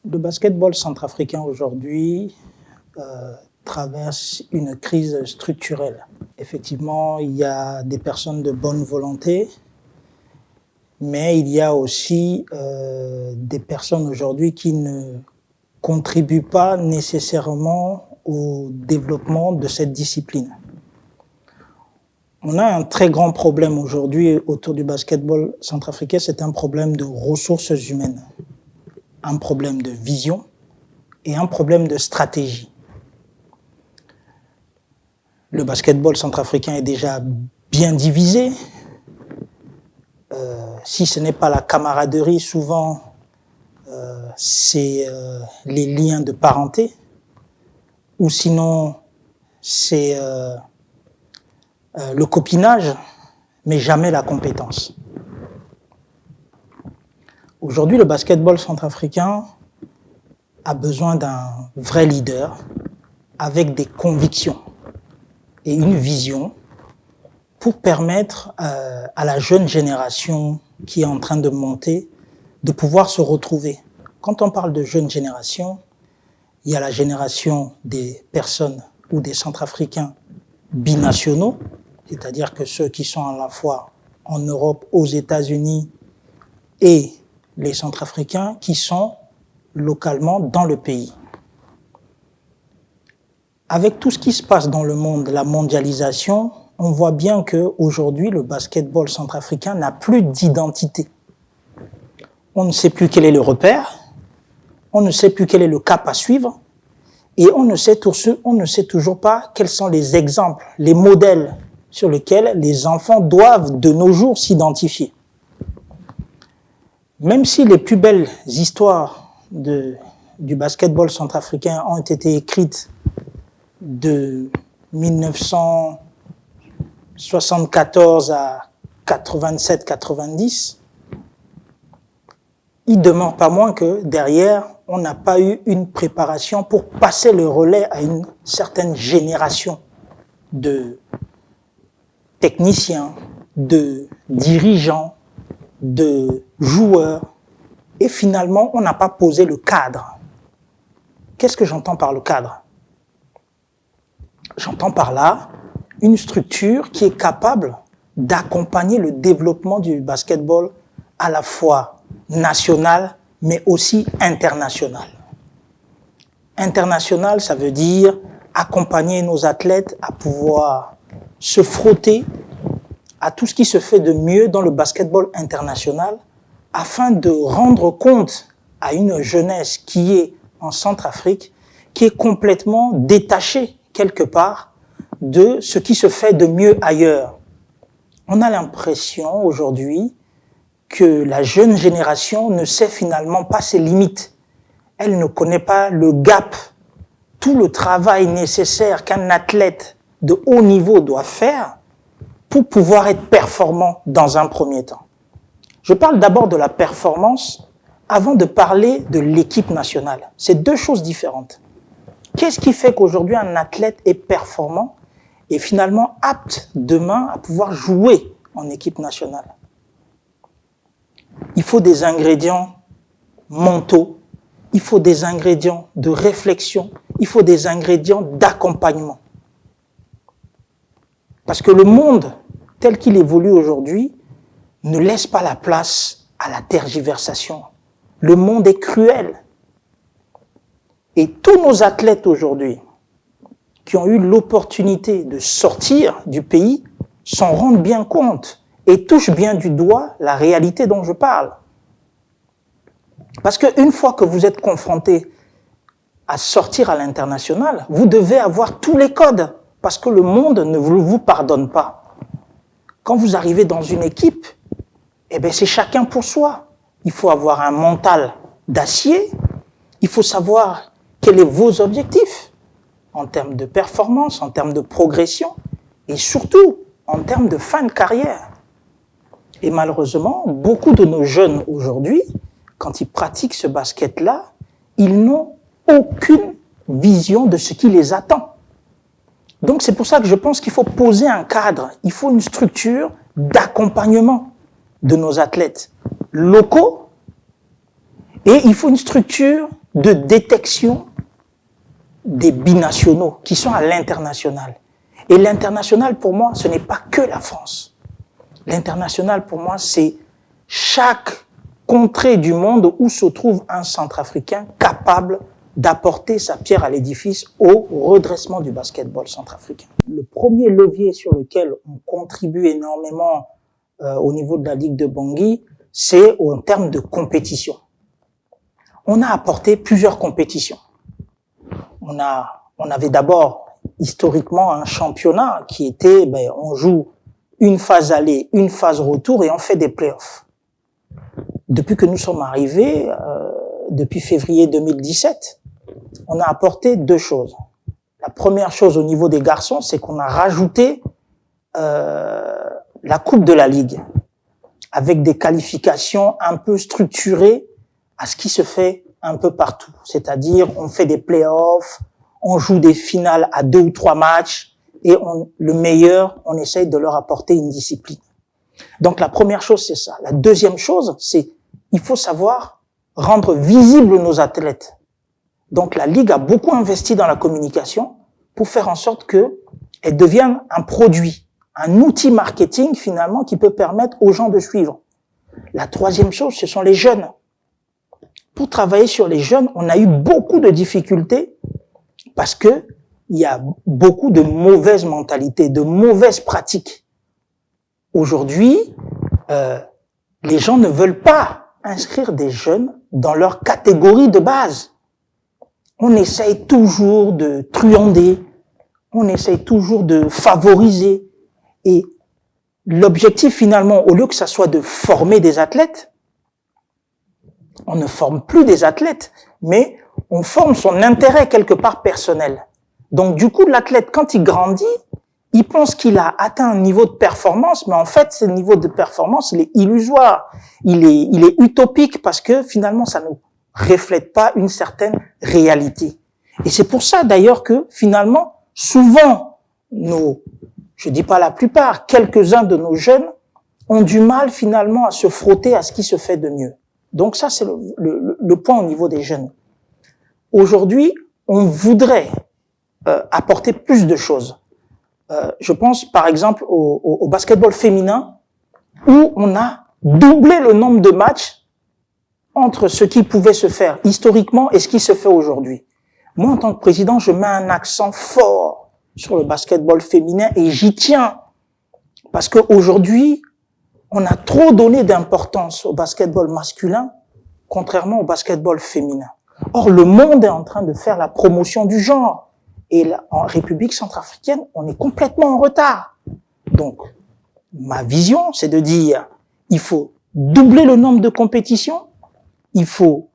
Le basketball centrafricain aujourd'hui traverse une crise structurelle. Effectivement, il y a des personnes de bonne volonté, mais il y a aussi des personnes aujourd'hui qui ne contribuent pas nécessairement au développement de cette discipline. On a un très grand problème aujourd'hui autour du basketball centrafricain, c'est un problème de ressources humaines, un problème de vision et un problème de stratégie. Le basketball centrafricain est déjà bien divisé. Si ce n'est pas la camaraderie, souvent c'est les liens de parenté, ou sinon c'est le copinage, mais jamais la compétence. Aujourd'hui, le basketball centrafricain a besoin d'un vrai leader avec des convictions et une vision pour permettre à la jeune génération qui est en train de monter de pouvoir se retrouver. Quand on parle de jeune génération, il y a la génération des personnes ou des Centrafricains binationaux, c'est-à-dire que ceux qui sont à la fois en Europe, aux États-Unis, et les Centrafricains qui sont localement dans le pays. Avec tout ce qui se passe dans le monde, la mondialisation, on voit bien qu'aujourd'hui, le basketball centrafricain n'a plus d'identité. On ne sait plus quel est le repère, on ne sait plus quel est le cap à suivre, et on ne sait toujours pas quels sont les exemples, les modèles sur lesquels les enfants doivent de nos jours s'identifier. Même si les plus belles histoires du basketball centrafricain ont été écrites de 1974 à 87-90, il demeure pas moins que derrière, on n'a pas eu une préparation pour passer le relais à une certaine génération de techniciens, de dirigeants, de joueurs. Et finalement, on n'a pas posé le cadre. Qu'est-ce que j'entends par le cadre? J'entends par là une structure qui est capable d'accompagner le développement du basketball à la fois national, mais aussi international. International, ça veut dire accompagner nos athlètes à pouvoir se frotter à tout ce qui se fait de mieux dans le basketball international afin de rendre compte à une jeunesse qui est en Centrafrique, qui est complètement détachée quelque part de ce qui se fait de mieux ailleurs. On a l'impression aujourd'hui que la jeune génération ne sait finalement pas ses limites. Elle ne connaît pas le gap, tout le travail nécessaire qu'un athlète de haut niveau doit faire pour pouvoir être performant dans un premier temps. Je parle d'abord de la performance avant de parler de l'équipe nationale. C'est deux choses différentes. Qu'est-ce qui fait qu'aujourd'hui un athlète est performant et finalement apte demain à pouvoir jouer en équipe nationale? Il faut des ingrédients mentaux, il faut des ingrédients de réflexion, il faut des ingrédients d'accompagnement. Parce que le monde tel qu'il évolue aujourd'hui ne laisse pas la place à la tergiversation. Le monde est cruel. Et tous nos athlètes aujourd'hui qui ont eu l'opportunité de sortir du pays s'en rendent bien compte et touchent bien du doigt la réalité dont je parle. Parce qu'une fois que vous êtes confronté à sortir à l'international, vous devez avoir tous les codes parce que le monde ne vous pardonne pas. Quand vous arrivez dans une équipe, eh bien c'est chacun pour soi. Il faut avoir un mental d'acier, il faut savoir quels sont vos objectifs en termes de performance, en termes de progression et surtout en termes de fin de carrière. Et malheureusement, beaucoup de nos jeunes aujourd'hui, quand ils pratiquent ce basket-là, ils n'ont aucune vision de ce qui les attend. Donc c'est pour ça que je pense qu'il faut poser un cadre, il faut une structure d'accompagnement de nos athlètes locaux et il faut une structure de détection des binationaux qui sont à l'international. Et l'international, pour moi, ce n'est pas que la France. L'international, pour moi, c'est chaque contrée du monde où se trouve un Centrafricain capable d'apporter sa pierre à l'édifice au redressement du basketball centrafricain. Le premier levier sur lequel on contribue énormément au niveau de la Ligue de Bangui, c'est en termes de compétition. On a apporté plusieurs compétitions. On avait d'abord historiquement un championnat qui était, on joue une phase aller, une phase retour et on fait des playoffs. Depuis que nous sommes arrivés, depuis février 2017, on a apporté deux choses. La première chose au niveau des garçons, c'est qu'on a rajouté la Coupe de la Ligue avec des qualifications un peu structurées à ce qui se fait un peu partout. C'est-à-dire, on fait des playoffs, on joue des finales à 2 ou 3 matchs et le meilleur, on essaye de leur apporter une discipline. Donc la première chose, c'est ça. La deuxième chose, c'est il faut savoir rendre visibles nos athlètes. Donc la Ligue a beaucoup investi dans la communication pour faire en sorte qu'elle devienne un produit, un outil marketing finalement qui peut permettre aux gens de suivre. La troisième chose, ce sont les jeunes. Pour travailler sur les jeunes, on a eu beaucoup de difficultés parce que il y a beaucoup de mauvaises mentalités, de mauvaises pratiques. Aujourd'hui, les gens ne veulent pas inscrire des jeunes dans leur catégorie de base. On essaye toujours de truander, on essaye toujours de favoriser. Et l'objectif finalement, au lieu que ça soit de former des athlètes, on ne forme plus des athlètes, mais on forme son intérêt quelque part personnel. Donc du coup, l'athlète, quand il grandit, il pense qu'il a atteint un niveau de performance, mais en fait, ce niveau de performance, il est illusoire, il est utopique parce que finalement, ça ne reflète pas une certaine réalité. Et c'est pour ça d'ailleurs que finalement, souvent, je dis pas la plupart, quelques-uns de nos jeunes ont du mal finalement à se frotter à ce qui se fait de mieux. Donc ça, c'est le point au niveau des jeunes. Aujourd'hui, on voudrait apporter plus de choses. Je pense par exemple au basketball féminin où on a doublé le nombre de matchs entre ce qui pouvait se faire historiquement et ce qui se fait aujourd'hui. Moi, en tant que président, je mets un accent fort sur le basketball féminin et j'y tiens parce qu'aujourd'hui, on a trop donné d'importance au basketball masculin contrairement au basketball féminin. Or, le monde est en train de faire la promotion du genre. Et là, en République centrafricaine, on est complètement en retard. Donc, ma vision, c'est de dire, il faut doubler le nombre de compétitions, il faut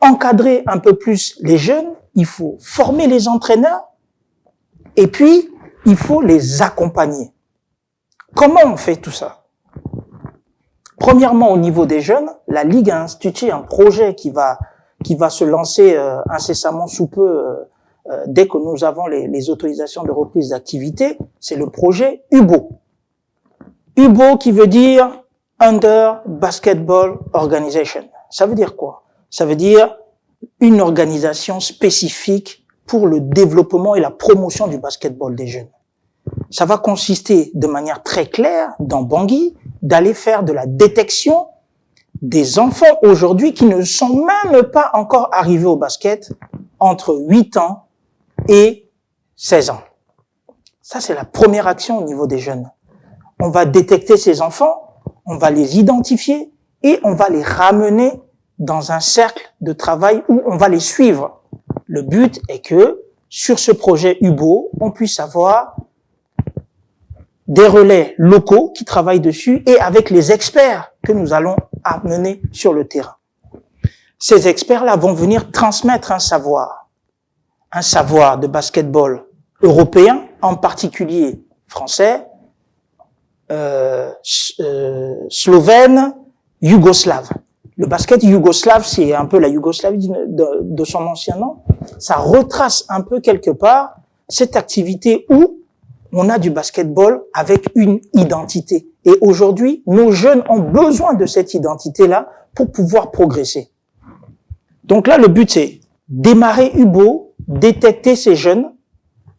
encadrer un peu plus les jeunes, il faut former les entraîneurs, et puis, il faut les accompagner. Comment on fait tout ça? Premièrement, au niveau des jeunes, la Ligue a institué un projet qui va se lancer incessamment sous peu, dès que nous avons les autorisations de reprise d'activité, c'est le projet UBO. UBO qui veut dire Under Basketball Organization. Ça veut dire quoi? Ça veut dire une organisation spécifique pour le développement et la promotion du basketball des jeunes. Ça va consister de manière très claire, dans Bangui, d'aller faire de la détection des enfants aujourd'hui qui ne sont même pas encore arrivés au basket entre 8 ans et 16 ans. Ça, c'est la première action au niveau des jeunes. On va détecter ces enfants, on va les identifier et on va les ramener dans un cercle de travail où on va les suivre. Le but est que, sur ce projet UBO, on puisse avoir des relais locaux qui travaillent dessus et avec les experts que nous allons amener sur le terrain. Ces experts-là vont venir transmettre un savoir de basketball européen, en particulier français, slovène, yougoslave. Le basket yougoslave, c'est un peu la Yougoslavie de son ancien nom. Ça retrace un peu quelque part cette activité où on a du basketball avec une identité. Et aujourd'hui, nos jeunes ont besoin de cette identité-là pour pouvoir progresser. Donc là, le but, c'est démarrer UBO, détecter ces jeunes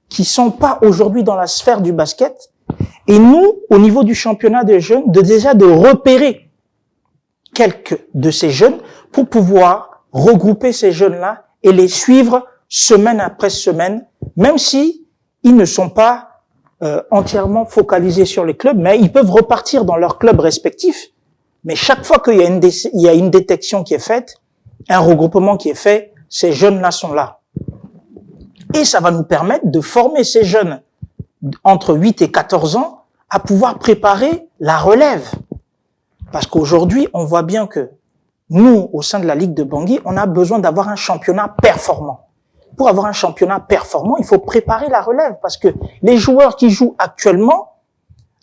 qui sont pas aujourd'hui dans la sphère du basket, et nous, au niveau du championnat des jeunes, de repérer quelques de ces jeunes pour pouvoir regrouper ces jeunes-là et les suivre semaine après semaine, même si ils ne sont pas entièrement focalisés sur les clubs, mais ils peuvent repartir dans leurs clubs respectifs. Mais chaque fois qu'il y a une détection qui est faite, un regroupement qui est fait, ces jeunes-là sont là. Et ça va nous permettre de former ces jeunes entre 8 et 14 ans à pouvoir préparer la relève. Parce qu'aujourd'hui, on voit bien que nous, au sein de la Ligue de Bangui, on a besoin d'avoir un championnat performant. Pour avoir un championnat performant, il faut préparer la relève parce que les joueurs qui jouent actuellement,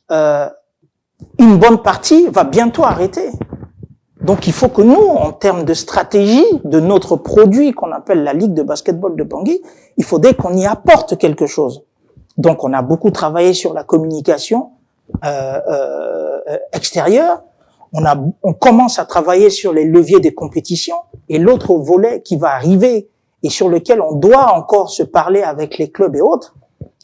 une bonne partie va bientôt arrêter. Donc il faut que nous, en termes de stratégie de notre produit qu'on appelle la Ligue de basketball de Bangui, il faudrait qu'on y apporte quelque chose. Donc on a beaucoup travaillé sur la communication extérieure. On commence à travailler sur les leviers des compétitions et l'autre volet qui va arriver et sur lequel on doit encore se parler avec les clubs et autres,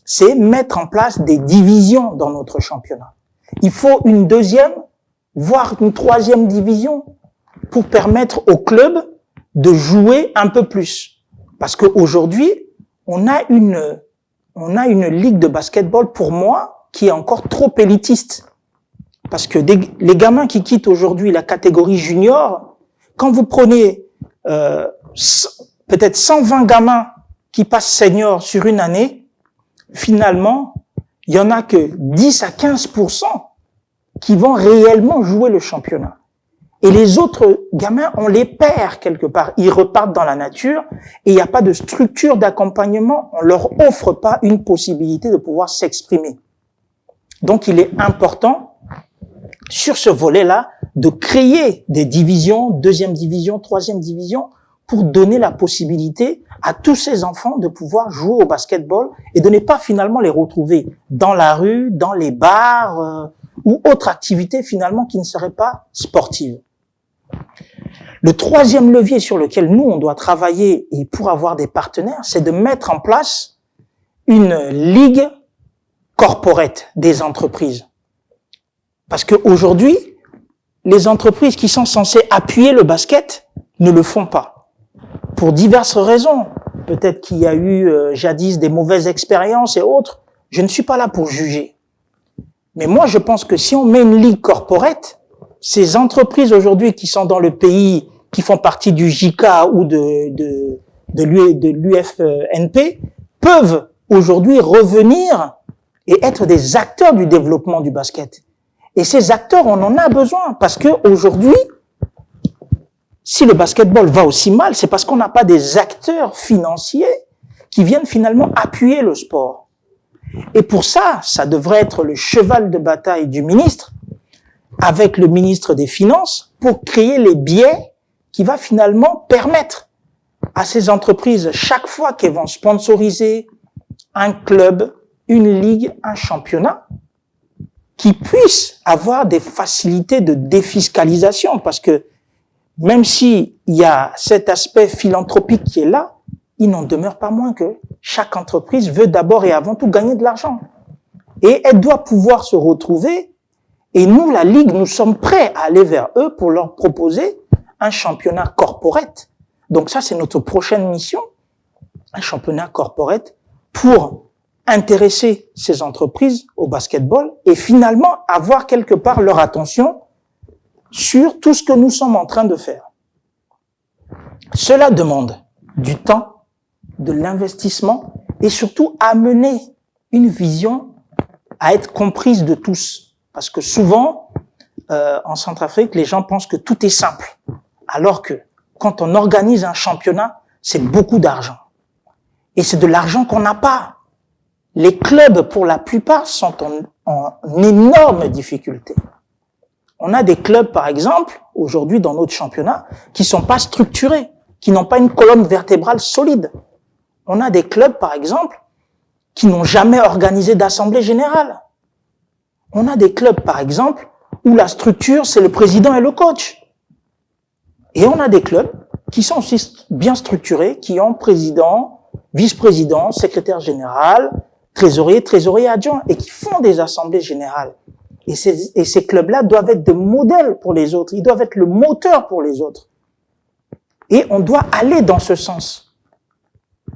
c'est mettre en place des divisions dans notre championnat. Il faut une deuxième, voire une troisième division pour permettre aux clubs de jouer un peu plus. Parce qu'aujourd'hui, on a une ligue de basketball, pour moi, qui est encore trop élitiste. Parce que les gamins qui quittent aujourd'hui la catégorie junior, quand vous prenez peut-être 120 gamins qui passent senior sur une année, finalement, il y en a que 10 à 15% qui vont réellement jouer le championnat. Et les autres gamins, on les perd quelque part. Ils repartent dans la nature et il n'y a pas de structure d'accompagnement. On leur offre pas une possibilité de pouvoir s'exprimer. Donc, il est important, sur ce volet-là, de créer des divisions, deuxième division, troisième division, pour donner la possibilité à tous ces enfants de pouvoir jouer au basketball et de ne pas finalement les retrouver dans la rue, dans les bars ou autres activités finalement qui ne seraient pas sportives. Le troisième levier sur lequel nous, on doit travailler et pour avoir des partenaires, c'est de mettre en place une ligue corporate des entreprises. Parce qu'aujourd'hui, les entreprises qui sont censées appuyer le basket ne le font pas. Pour diverses raisons. Peut-être qu'il y a eu jadis des mauvaises expériences et autres. Je ne suis pas là pour juger. Mais moi, je pense que si on met une ligue corporate, ces entreprises aujourd'hui qui sont dans le pays, qui font partie du JICA ou de l'UFNP, peuvent aujourd'hui revenir et être des acteurs du développement du basket. Et ces acteurs, on en a besoin parce que aujourd'hui, si le basketball va aussi mal, c'est parce qu'on n'a pas des acteurs financiers qui viennent finalement appuyer le sport. Et pour ça, ça devrait être le cheval de bataille du ministre, avec le ministre des Finances, pour créer les biais qui va finalement permettre à ces entreprises, chaque fois qu'elles vont sponsoriser un club, une ligue, un championnat, qui puissent avoir des facilités de défiscalisation, parce que même s'il y a cet aspect philanthropique qui est là, il n'en demeure pas moins que chaque entreprise veut d'abord et avant tout gagner de l'argent. Et elle doit pouvoir se retrouver, et nous, la Ligue, nous sommes prêts à aller vers eux pour leur proposer un championnat corporate. Donc ça, c'est notre prochaine mission, un championnat corporate pour intéresser ces entreprises au basketball et finalement avoir quelque part leur attention sur tout ce que nous sommes en train de faire. Cela demande du temps, de l'investissement et surtout amener une vision à être comprise de tous. Parce que souvent, en Centrafrique, les gens pensent que tout est simple. Alors que quand on organise un championnat, c'est beaucoup d'argent. Et c'est de l'argent qu'on n'a pas. Les clubs, pour la plupart, sont en énorme difficulté. On a des clubs, par exemple, aujourd'hui dans notre championnat, qui sont pas structurés, qui n'ont pas une colonne vertébrale solide. On a des clubs, par exemple, qui n'ont jamais organisé d'assemblée générale. On a des clubs, par exemple, où la structure, c'est le président et le coach. Et on a des clubs qui sont aussi bien structurés, qui ont président, vice-président, secrétaire général, trésorier adjoint, et qui font des assemblées générales. Et ces clubs-là doivent être des modèles pour les autres, ils doivent être le moteur pour les autres. Et on doit aller dans ce sens.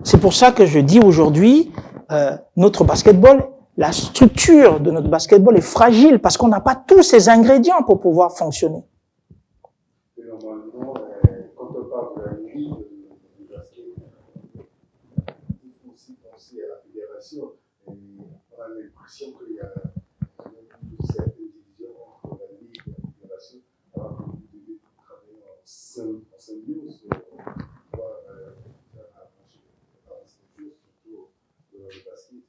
C'est pour ça que je dis aujourd'hui, notre basketball, la structure de notre basketball est fragile parce qu'on n'a pas tous ces ingrédients pour pouvoir fonctionner. Et normalement, quand on parle de la ligue de basket, il faut aussi penser à la fédération. Et on a l'impression qu'il y a une certaine division entre la ligue et la fédération, alors que vous devez travailler en symbiose pour pouvoir faire avancer les choses, surtout le basket.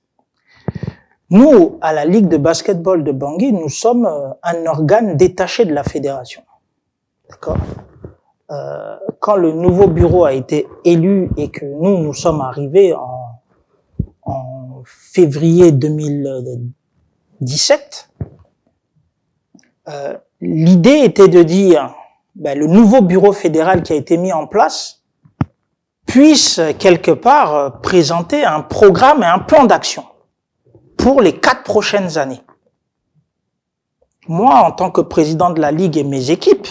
Nous, à la Ligue de basketball de Bangui, nous sommes un organe détaché de la fédération. D'accord ? Quand le nouveau bureau a été élu et que nous sommes arrivés en février 2017, l'idée était de dire, le nouveau bureau fédéral qui a été mis en place puisse quelque part présenter un programme et un plan d'action pour les 4 prochaines années. Moi, en tant que président de la Ligue et mes équipes,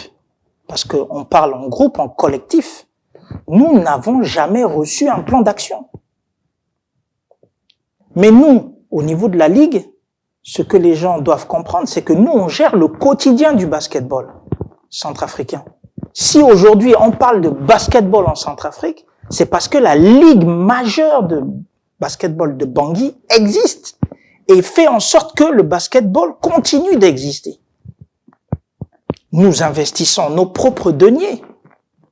parce qu'on parle en groupe, en collectif, nous n'avons jamais reçu un plan d'action. Mais nous, au niveau de la Ligue, ce que les gens doivent comprendre, c'est que nous, on gère le quotidien du basketball centrafricain. Si aujourd'hui on parle de basketball en Centrafrique, c'est parce que la Ligue majeure de basketball de Bangui existe et fait en sorte que le basketball continue d'exister. Nous investissons nos propres deniers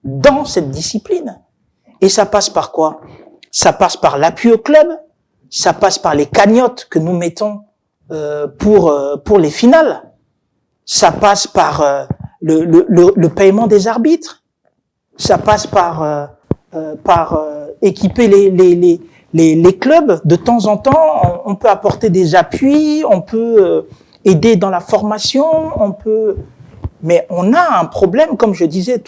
dans cette discipline. Et ça passe par quoi? Ça passe par l'appui au club, ça passe par les cagnottes que nous mettons pour les finales, ça passe par le paiement des arbitres, ça passe par équiper les clubs. De temps en temps, on peut apporter des appuis, on peut aider dans la formation, mais on a un problème, comme je disais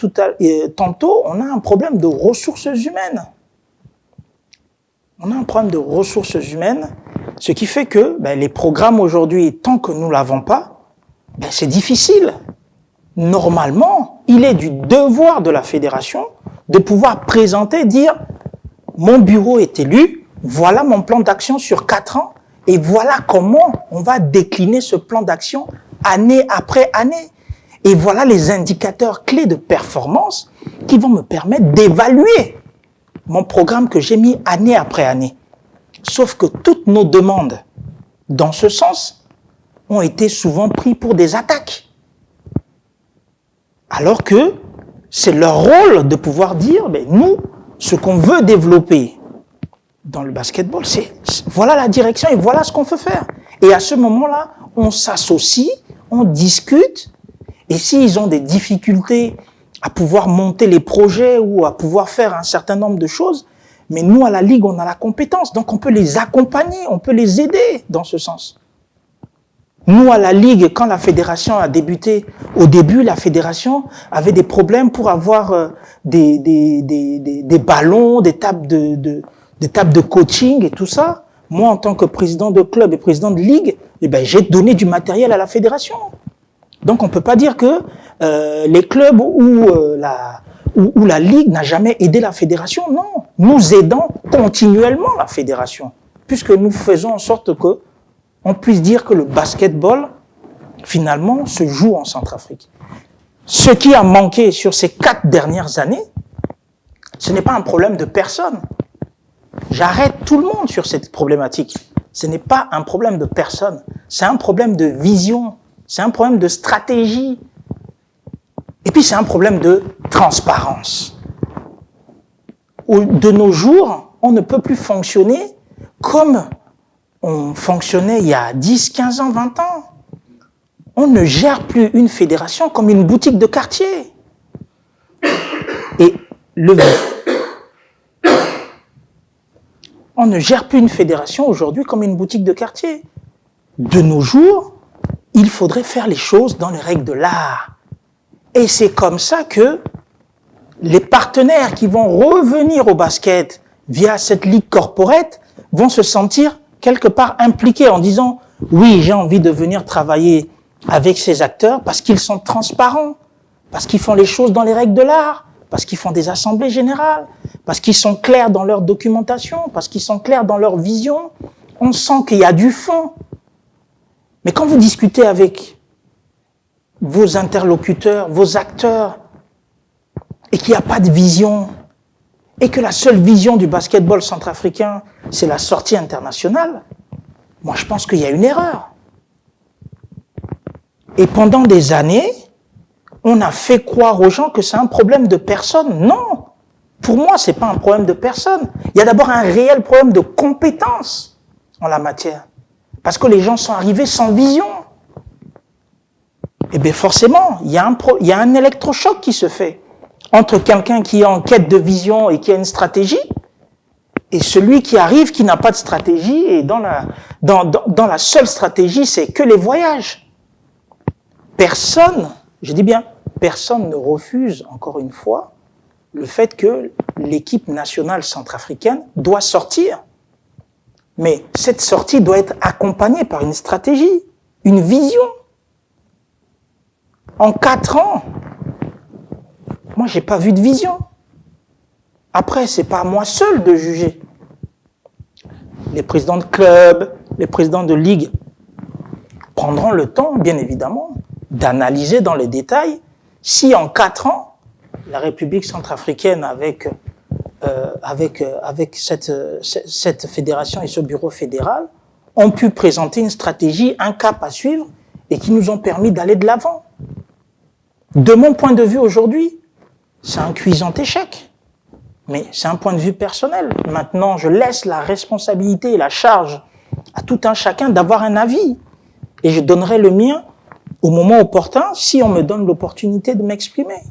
tantôt, on a un problème de ressources humaines. On a un problème de ressources humaines, ce qui fait que les programmes aujourd'hui, tant que nous l'avons pas, c'est difficile. Normalement, il est du devoir de la fédération de pouvoir présenter, dire mon bureau est élu, voilà mon plan d'action sur 4 ans, et voilà comment on va décliner ce plan d'action année après année. Et voilà les indicateurs clés de performance qui vont me permettre d'évaluer mon programme que j'ai mis année après année. Sauf que toutes nos demandes, dans ce sens, ont été souvent prises pour des attaques. Alors que c'est leur rôle de pouvoir dire, nous, ce qu'on veut développer dans le basketball, c'est voilà la direction et voilà ce qu'on veut faire. Et à ce moment-là, on s'associe, on discute, et s'ils ont des difficultés à pouvoir monter les projets ou à pouvoir faire un certain nombre de choses, mais nous, à la Ligue, on a la compétence, donc on peut les accompagner, on peut les aider dans ce sens. Nous, à la Ligue, quand la fédération a débuté, au début, la fédération avait des problèmes pour avoir des ballons, des tables de coaching et tout ça. Moi, en tant que président de club et président de ligue, j'ai donné du matériel à la fédération. Donc, on peut pas dire que les clubs ou la ligue n'a jamais aidé la fédération. Non, nous aidons continuellement la fédération, puisque nous faisons en sorte que on puisse dire que le basketball, finalement, se joue en Centrafrique. Ce qui a manqué sur ces 4 dernières années, ce n'est pas un problème de personne. J'arrête tout le monde sur cette problématique. Ce n'est pas un problème de personne. C'est un problème de vision. C'est un problème de stratégie. Et puis, c'est un problème de transparence. De nos jours, on ne peut plus fonctionner comme on fonctionnait il y a 10, 15 ans, 20 ans. On ne gère plus une fédération comme une boutique de quartier. Et on ne gère plus une fédération aujourd'hui comme une boutique de quartier. De nos jours, il faudrait faire les choses dans les règles de l'art. Et c'est comme ça que les partenaires qui vont revenir au basket via cette ligue corporate vont se sentir quelque part impliqués en disant « Oui, j'ai envie de venir travailler avec ces acteurs parce qu'ils sont transparents, parce qu'ils font les choses dans les règles de l'art, parce qu'ils font des assemblées générales, parce qu'ils sont clairs dans leur documentation, parce qu'ils sont clairs dans leur vision. » On sent qu'il y a du fond. Mais quand vous discutez avec vos interlocuteurs, vos acteurs, et qu'il n'y a pas de vision, et que la seule vision du basketball centrafricain, c'est la sortie internationale, moi je pense qu'il y a une erreur. Et pendant des années, on a fait croire aux gens que c'est un problème de personne. Non, pour moi, c'est pas un problème de personne. Il y a d'abord un réel problème de compétence en la matière. Parce que les gens sont arrivés sans vision. Et bien forcément, il y a un électrochoc qui se fait entre quelqu'un qui est en quête de vision et qui a une stratégie, et celui qui arrive, qui n'a pas de stratégie, et dans la seule stratégie, c'est que les voyages. Personne, je dis bien, personne ne refuse, encore une fois, le fait que l'équipe nationale centrafricaine doit sortir. Mais cette sortie doit être accompagnée par une stratégie, une vision. En 4 ans, moi, j'ai pas vu de vision. Après, c'est pas à moi seul de juger. Les présidents de clubs, les présidents de ligue prendront le temps, bien évidemment, d'analyser dans les détails si en 4 ans, la République centrafricaine avec cette fédération et ce bureau fédéral ont pu présenter une stratégie, un cap à suivre et qui nous ont permis d'aller de l'avant. De mon point de vue aujourd'hui, c'est un cuisant échec. Mais c'est un point de vue personnel. Maintenant, je laisse la responsabilité et la charge à tout un chacun d'avoir un avis. Et je donnerai le mien au moment opportun si on me donne l'opportunité de m'exprimer.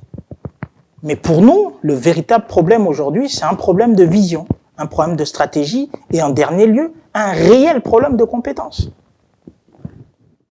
Mais pour nous, le véritable problème aujourd'hui, c'est un problème de vision, un problème de stratégie et en dernier lieu, un réel problème de compétence.